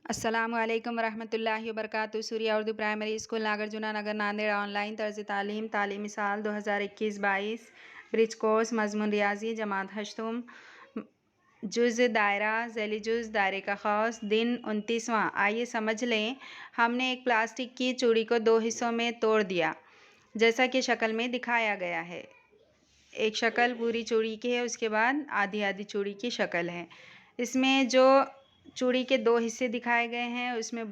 السلام علیکم ورحمۃ اللہ وبرکاتہ۔ Surya Urdu primary school Nagarjuna Nagar Nanded online طرز تعلیم تعلیمی سال 2021-22 برج کورس مضمون ریاضی جماعت ہشتم جز دائرہ ذیلی جز دائرے کا خاص دن 29واں۔ آئیے سمجھ لیں، ہم نے ایک پلاسٹک کی چوڑی کو دو حصوں میں توڑ دیا جیسا کہ شکل میں دکھایا گیا ہے۔ ایک شکل پوری چوڑی کی ہے، اس کے بعد آدھی آدھی چوڑی کی شکل ہے۔ اس میں جو چوڑی کے دو حصے دکھائے گئے ہیں اس میں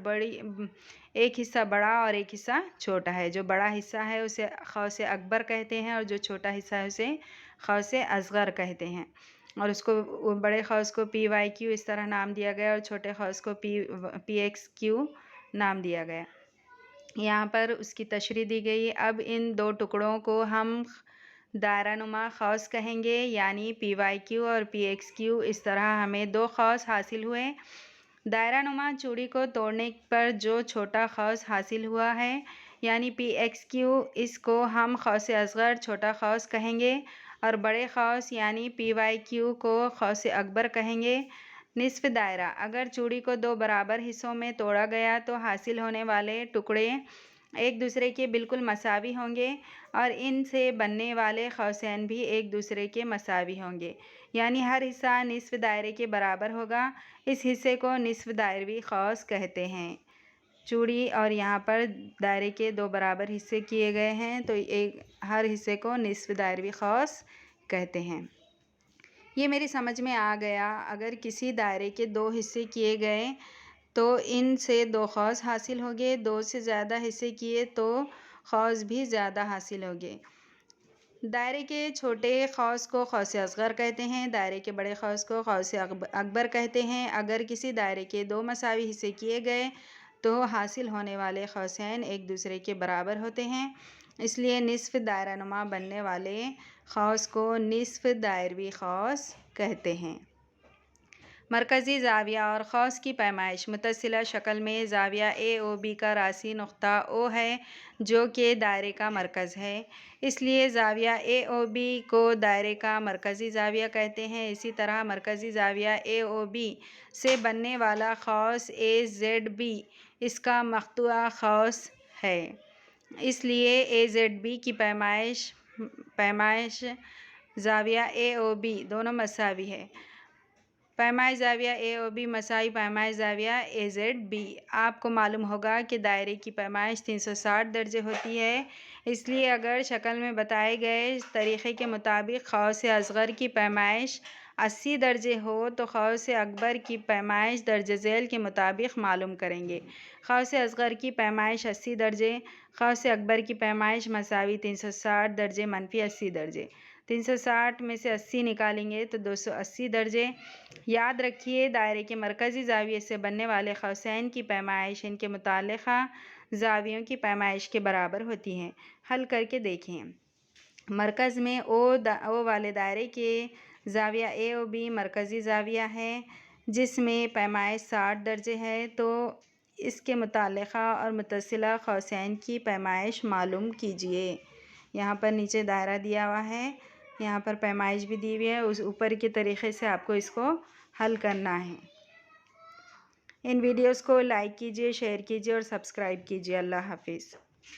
ایک حصہ بڑا اور ایک حصہ چھوٹا ہے۔ جو بڑا حصہ ہے اسے قوس اکبر کہتے ہیں اور جو چھوٹا حصہ ہے اسے قوس اصغر کہتے ہیں، اور اس کو بڑے قوس کو پی وائی کیو اس طرح نام دیا گیا اور چھوٹے قوس کو پی ایکس کیو نام دیا گیا۔ یہاں پر اس کی تشریح دی گئی۔ اب ان دو ٹکڑوں کو ہم دائرہ نما قوس کہیں گے، یعنی پی وائی کیو اور پی ایکس کیو۔ اس طرح ہمیں دو قوس حاصل ہوئے۔ دائرہ نما چوڑی کو توڑنے پر جو چھوٹا قوس حاصل ہوا ہے یعنی پی ایکس کیو، اس کو ہم قوس اصغر چھوٹا قوس کہیں گے، اور بڑے قوس یعنی پی وائی کیو کو قوس اکبر کہیں گے۔ نصف دائرہ: اگر چوڑی کو دو برابر حصوں میں توڑا گیا تو حاصل ہونے والے ٹکڑے ایک دوسرے کے بالکل مساوی ہوں گے، اور ان سے بننے والے قوسین بھی ایک دوسرے کے مساوی ہوں گے، یعنی ہر حصہ نصف دائرے کے برابر ہوگا۔ اس حصے کو نصف دائروی قوس کہتے ہیں۔ چوڑی اور یہاں پر دائرے کے دو برابر حصے کیے گئے ہیں تو ہر حصے کو نصف دائروی قوس کہتے ہیں۔ یہ میری سمجھ میں آ گیا۔ اگر کسی دائرے کے دو حصے کیے گئے تو ان سے دو قوس حاصل ہوگے، دو سے زیادہ حصے کیے تو قوس بھی زیادہ حاصل ہوگے۔ دائرے کے چھوٹے قوس کو قوس اصغر کہتے ہیں، دائرے کے بڑے قوس کو قوس اکبر کہتے ہیں۔ اگر کسی دائرے کے دو مساوی حصے کیے گئے تو حاصل ہونے والے قوسین ایک دوسرے کے برابر ہوتے ہیں، اس لیے نصف دائرہ نما بننے والے قوس کو نصف دائروی قوس کہتے ہیں۔ مرکزی زاویہ اور قوس کی پیمائش: متصلہ شکل میں زاویہ اے او بی کا راسی نقطہ او ہے جو کہ دائرے کا مرکز ہے، اس لیے زاویہ اے او بی کو دائرے کا مرکزی زاویہ کہتے ہیں۔ اسی طرح مرکزی زاویہ اے او بی سے بننے والا قوس اے زیڈ بی اس کا مقطوعہ قوس ہے، اس لیے اے زیڈ بی کی پیمائش زاویہ اے او بی دونوں مساوی ہے۔ پیمائش زاویہ اے او بی مساوی پیمائش زاویہ اے زیڈ بی۔ آپ کو معلوم ہوگا کہ دائرے کی پیمائش 360 درجے ہوتی ہے، اس لیے اگر شکل میں بتائے گئے طریقے کے مطابق قوس اصغر کی پیمائش 80 درجے ہو تو قوس اکبر کی پیمائش درجہ ذیل کے مطابق معلوم کریں گے۔ قوس اصغر کی پیمائش 80 درجے، قوس اکبر کی پیمائش مساوی 360 درجے منفی 80 درجے۔ 360 میں سے 80 نکالیں گے تو 280 درجے۔ یاد رکھیے، دائرے کے مرکزی زاویے سے بننے والے قوسین کی پیمائش ان کے متعلقہ زاویوں کی پیمائش کے برابر ہوتی ہے۔ حل کر کے دیکھیں۔ مرکز میں او والے دائرے کے زاویہ اے او بی مرکزی زاویہ ہے جس میں پیمائش 60 درجے ہے، تو اس کے متعلقہ اور متصلہ قوسین کی پیمائش معلوم کیجیے۔ یہاں پر نیچے دائرہ دیا ہوا ہے، یہاں پر پیمائش بھی دی ہوئی ہے، اس اوپر کے طریقے سے آپ کو اس کو حل کرنا ہے۔ ان ویڈیوز کو لائک کیجیے، شیئر کیجیے اور سبسکرائب کیجیے۔ اللہ حافظ۔